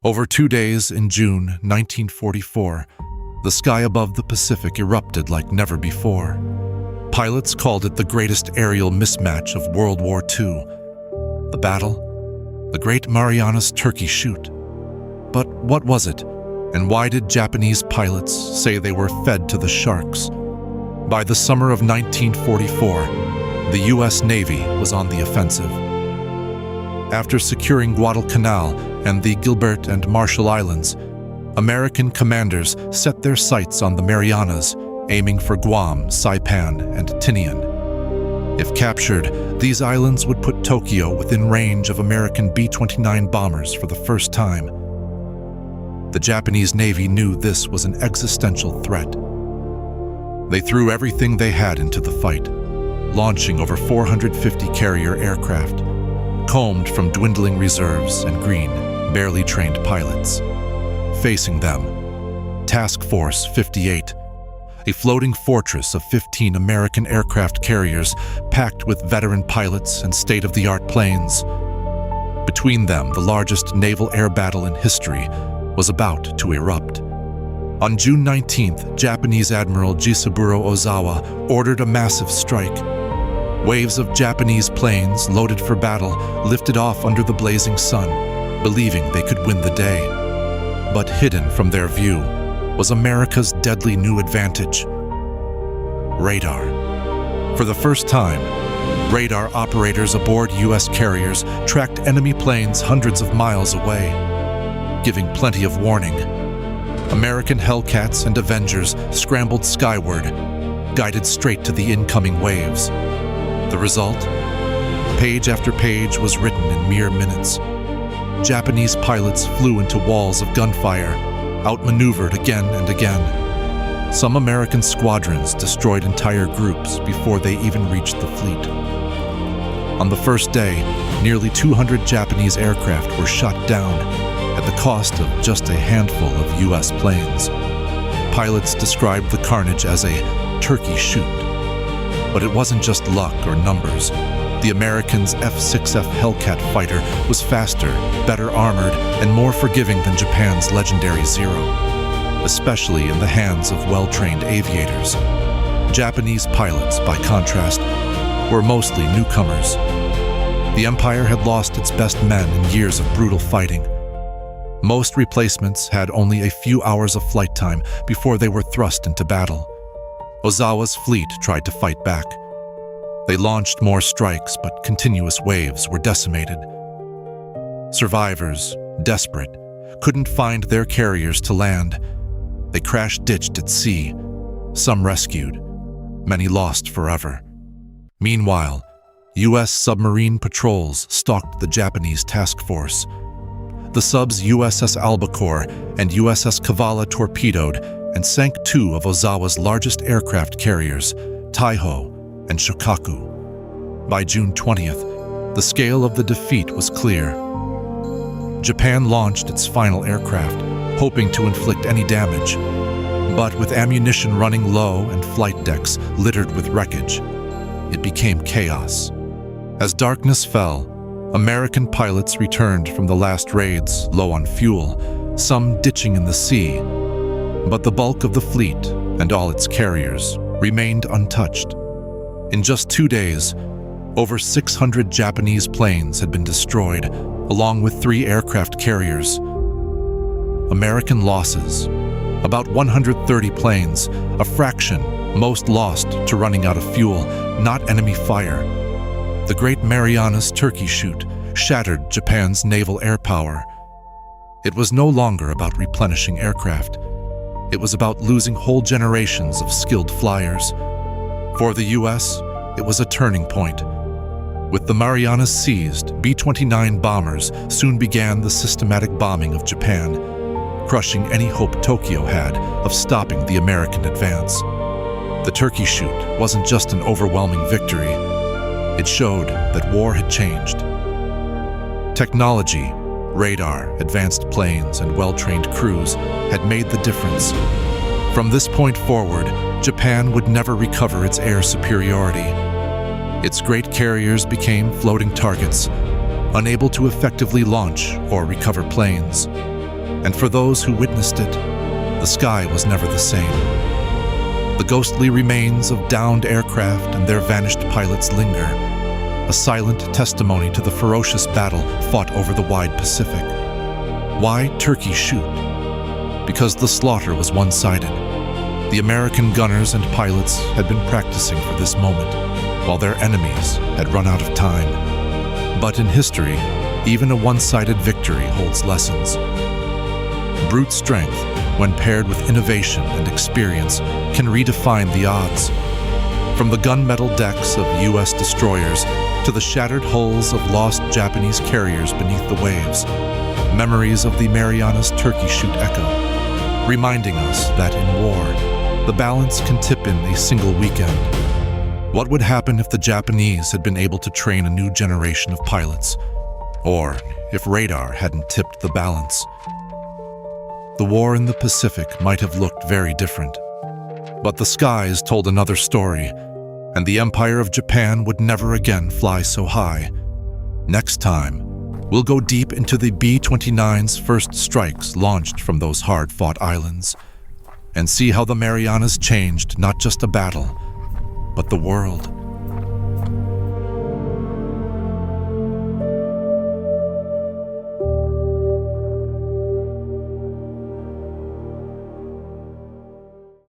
Over 2 days in June 1944, the sky above the Pacific erupted like never before. Pilots called it the greatest aerial mismatch of World War II. The battle? The Great Marianas Turkey Shoot. But what was it, and why did Japanese pilots say they were fed to the sharks? By the summer of 1944, the U.S. Navy was on the offensive. After securing Guadalcanal and the Gilbert and Marshall Islands, American commanders set their sights on the Marianas, aiming for Guam, Saipan, and Tinian. If captured, these islands would put Tokyo within range of American B-29 bombers for the first time. The Japanese Navy knew this was an existential threat. They threw everything they had into the fight, launching over 450 carrier aircraft, combed from dwindling reserves and green, barely trained pilots. Facing them, Task Force 58, a floating fortress of 15 American aircraft carriers packed with veteran pilots and state-of-the-art planes. Between them, the largest naval air battle in history was about to erupt. On June 19th, Japanese Admiral Jisaburo Ozawa ordered a massive strike. Waves of Japanese planes loaded for battle lifted off under the blazing sun, believing they could win the day. But hidden from their view was America's deadly new advantage: radar. For the first time, radar operators aboard U.S. carriers tracked enemy planes hundreds of miles away, giving plenty of warning. American Hellcats and Avengers scrambled skyward, guided straight to the incoming waves. The result? Page after page was written in mere minutes. Japanese pilots flew into walls of gunfire, outmaneuvered again and again. Some American squadrons destroyed entire groups before they even reached the fleet. On the first day, nearly 200 Japanese aircraft were shot down at the cost of just a handful of U.S. planes. Pilots described the carnage as a turkey shoot. But it wasn't just luck or numbers. The Americans' F-6F Hellcat fighter was faster, better armored, and more forgiving than Japan's legendary Zero, especially in the hands of well-trained aviators. Japanese pilots, by contrast, were mostly newcomers. The Empire had lost its best men in years of brutal fighting. Most replacements had only a few hours of flight time before they were thrust into battle. Ozawa's fleet tried to fight back. They launched more strikes, but continuous waves were decimated. Survivors, desperate, couldn't find their carriers to land. They crash-ditched at sea, some rescued, many lost forever. Meanwhile, U.S. submarine patrols stalked the Japanese task force. The subs USS Albacore and USS Kavala torpedoed and sank 2 of Ozawa's largest aircraft carriers, Taiho and Shokaku. By June 20th, the scale of the defeat was clear. Japan launched its final aircraft, hoping to inflict any damage. But with ammunition running low and flight decks littered with wreckage, it became chaos. As darkness fell, American pilots returned from the last raids, low on fuel, some ditching in the sea. But the bulk of the fleet, and all its carriers, remained untouched. In just 2 days, over 600 Japanese planes had been destroyed, along with 3 aircraft carriers. American losses: about 130 planes, a fraction, most lost to running out of fuel, not enemy fire. The Great Marianas Turkey Shoot shattered Japan's naval air power. It was no longer about replenishing aircraft. It was about losing whole generations of skilled flyers. For the U.S., it was a turning point. With the Marianas seized, B-29 bombers soon began the systematic bombing of Japan, crushing any hope Tokyo had of stopping the American advance. The Turkey Shoot wasn't just an overwhelming victory. It showed that war had changed. Technology, radar, advanced planes, and well-trained crews had made the difference. From this point forward, Japan would never recover its air superiority. Its great carriers became floating targets, unable to effectively launch or recover planes. And for those who witnessed it, the sky was never the same. The ghostly remains of downed aircraft and their vanished pilots linger, a silent testimony to the ferocious battle fought over the wide Pacific. Why Turkey Shoot? Because the slaughter was one-sided. The American gunners and pilots had been practicing for this moment, while their enemies had run out of time. But in history, even a one-sided victory holds lessons. Brute strength, when paired with innovation and experience, can redefine the odds. From the gunmetal decks of U.S. destroyers to the shattered hulls of lost Japanese carriers beneath the waves, memories of the Marianas Turkey Shoot echo, reminding us that in war, the balance can tip in a single weekend. What would happen if the Japanese had been able to train a new generation of pilots? Or if radar hadn't tipped the balance? The war in the Pacific might have looked very different. But the skies told another story, and the Empire of Japan would never again fly so high. Next time, we'll go deep into the B-29's first strikes launched from those hard-fought islands, and see how the Marianas changed not just a battle, but the world.